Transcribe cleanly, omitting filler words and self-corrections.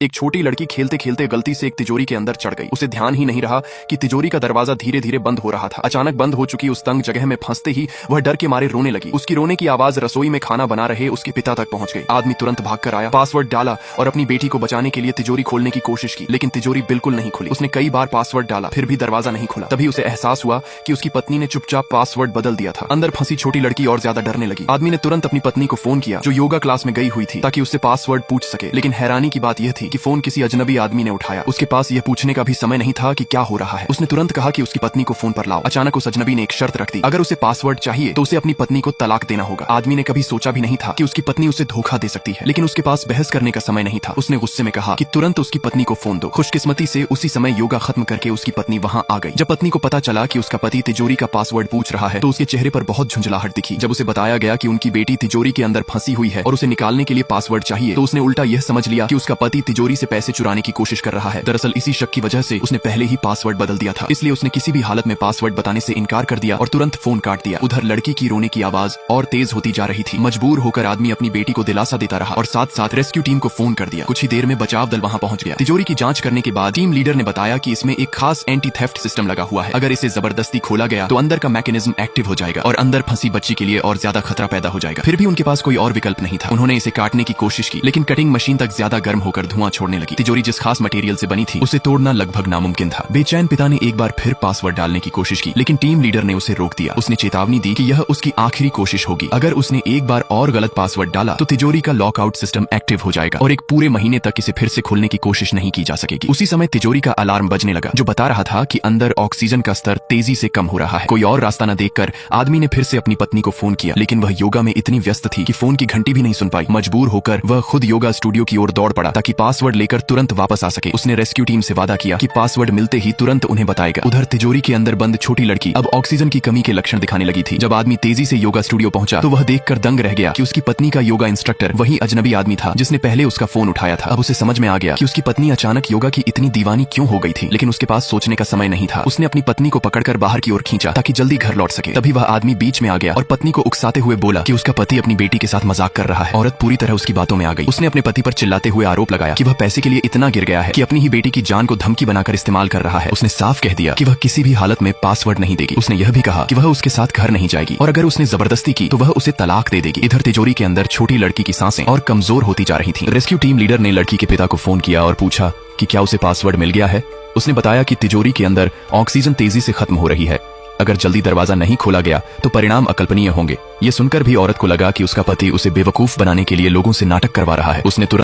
एक छोटी लड़की खेलते खेलते गलती से एक तिजोरी के अंदर चढ़ गई। उसे ध्यान ही नहीं रहा कि तिजोरी का दरवाजा धीरे धीरे बंद हो रहा था। अचानक बंद हो चुकी उस तंग जगह में फंसते ही वह डर के मारे रोने लगी। उसकी रोने की आवाज रसोई में खाना बना रहे उसके पिता तक पहुंच गई। आदमी तुरंत भागकर आया, पासवर्ड डाला और अपनी बेटी को बचाने के लिए तिजोरी खोलने की कोशिश की, लेकिन तिजोरी बिल्कुल नहीं खुली। उसने कई बार पासवर्ड डाला, फिर भी दरवाजा नहीं खुला। तभी उसे एहसास हुआ कि उसकी पत्नी ने चुपचाप पासवर्ड बदल दिया था। अंदर फंसी छोटी लड़की और ज्यादा डरने लगी। आदमी ने तुरंत अपनी पत्नी को फोन किया जो योगा क्लास में गई हुई थी, ताकि उससे पासवर्ड पूछ सके। लेकिन हैरानी की बात यह थी कि फोन किसी अजनबी आदमी ने उठाया। उसके पास यह पूछने का भी समय नहीं था कि क्या हो रहा है। उसने तुरंत कहा कि उसकी पत्नी को फोन पर लाओ। अचानक उस अजनबी ने एक शर्त रख दी, अगर उसे पासवर्ड चाहिए तो उसे अपनी पत्नी को तलाक देना होगा। आदमी ने कभी सोचा भी नहीं था कि उसकी पत्नी उसे धोखा दे सकती है, लेकिन उसके पास बहस करने का समय नहीं था। उसने गुस्से में कहा कि तुरंत उसकी पत्नी को फोन दो। खुशकिस्मती से उसी समय योगा खत्म करके उसकी पत्नी वहां आ गई। जब पत्नी को पता चला कि उसका पति तिजोरी का पासवर्ड पूछ रहा है तो उसके चेहरे पर बहुत झुंझलाहट दिखी। जब उसे बताया गया कि उनकी बेटी तिजोरी के अंदर फंसी हुई है और उसे निकालने के लिए पासवर्ड चाहिए, तो उसने उल्टा यह समझ लिया कि उसका पति तिजोरी से पैसे चुराने की कोशिश कर रहा है। दरअसल इसी शक की वजह से उसने पहले ही पासवर्ड बदल दिया था, इसलिए उसने किसी भी हालत में पासवर्ड बताने से इनकार कर दिया और तुरंत फोन काट दिया। उधर लड़की की रोने की आवाज और तेज होती जा रही थी। मजबूर होकर आदमी अपनी बेटी को दिलासा देता रहा और साथ साथ रेस्क्यू टीम को फोन कर दिया। कुछ ही देर में बचाव दल वहां पहुंच गया। तिजोरी की जांच करने के बाद टीम लीडर ने बताया कि इसमें एक खास एंटी थेफ्ट सिस्टम लगा हुआ है। अगर इसे जबरदस्ती खोला गया तो अंदर का मैकेनिज्म एक्टिव हो जाएगा और अंदर फंसी बच्ची के लिए और ज्यादा खतरा पैदा हो जाएगा। फिर भी उनके पास कोई और विकल्प नहीं था। उन्होंने इसे काटने की कोशिश की, लेकिन कटिंग मशीन तक ज्यादा गर्म होकर धुआं छोड़ने लगी। तिजोरी जिस खास मटेरियल से बनी थी उसे तोड़ना लगभग नामुमकिन था। बेचैन पिता ने एक बार फिर पासवर्ड डालने की कोशिश की, लेकिन टीम लीडर ने उसे रोक दिया। उसने चेतावनी दी कि यह उसकी आखिरी कोशिश होगी। अगर उसने एक बार और गलत पासवर्ड डाला तो तिजोरी का लॉकआउट सिस्टम एक्टिव हो जाएगा और एक पूरे महीने तक इसे फिर से खोलने की कोशिश नहीं की जा सकेगी। उसी समय तिजोरी का अलार्म बजने लगा जो बता रहा था कि अंदर ऑक्सीजन का स्तर तेजी से कम हो रहा है। कोई और रास्ता न देखकर आदमी ने फिर से अपनी पत्नी को फोन किया, लेकिन वह योगा में इतनी व्यस्त थी कि फोन की घंटी भी नहीं सुन पाई। मजबूर होकर वह खुद योगा स्टूडियो की ओर दौड़ पड़ा ताकि पासवर्ड लेकर तुरंत वापस आ सके। उसने रेस्क्यू टीम से वादा किया कि पासवर्ड मिलते ही तुरंत उन्हें बताएगा। उधर तिजोरी के अंदर बंद छोटी लड़की अब ऑक्सीजन की कमी के लक्षण दिखाने लगी थी। जब आदमी तेजी से योगा स्टूडियो पहुंचा तो वह देखकर दंग रह गया कि उसकी पत्नी का योगा इंस्ट्रक्टर वही अजनबी आदमी था जिसने पहले उसका फोन उठाया था। अब उसे समझ में आ गया कि उसकी पत्नी अचानक योगा की इतनी दीवानी क्यों हो गई थी, लेकिन उसके पास सोचने का समय नहीं था। उसने अपनी पत्नी को पकड़कर बाहर की ओर खींचा ताकि जल्दी घर लौट सके। तभी वह आदमी बीच में आ गया और पत्नी को उकसाते हुए बोला कि उसका पति अपनी बेटी के साथ मजाक कर रहा है। औरत पूरी तरह उसकी बातों में आ गई। उसने अपने पति पर चिल्लाते हुए आरोप लगाया कि वह पैसे के लिए इतना गिर गया है कि अपनी ही बेटी की जान को धमकी बनाकर इस्तेमाल कर रहा है। उसने साफ कह दिया कि वह किसी भी हालत में पासवर्ड नहीं देगी। उसने यह भी कहा कि वह उसके साथ घर नहीं जाएगी और अगर उसने जबरदस्ती की तो वह उसे तलाक दे देगी। इधर तिजोरी के अंदर छोटी लड़की की सांसें और कमजोर होती जा रही थी। रेस्क्यू टीम लीडर ने लड़की के पिता को फोन किया और पूछा कि क्या उसे पासवर्ड मिल गया है। उसने बताया कि तिजोरी के अंदर ऑक्सीजन तेजी से खत्म हो रही है। अगर जल्दी दरवाजा नहीं खोला गया तो परिणाम अकल्पनीय होंगे। ये सुनकर भी औरत को लगा कि उसका पति उसे बेवकूफ बनाने के लिए लोगों से नाटक करवा रहा है। उसने तुरंत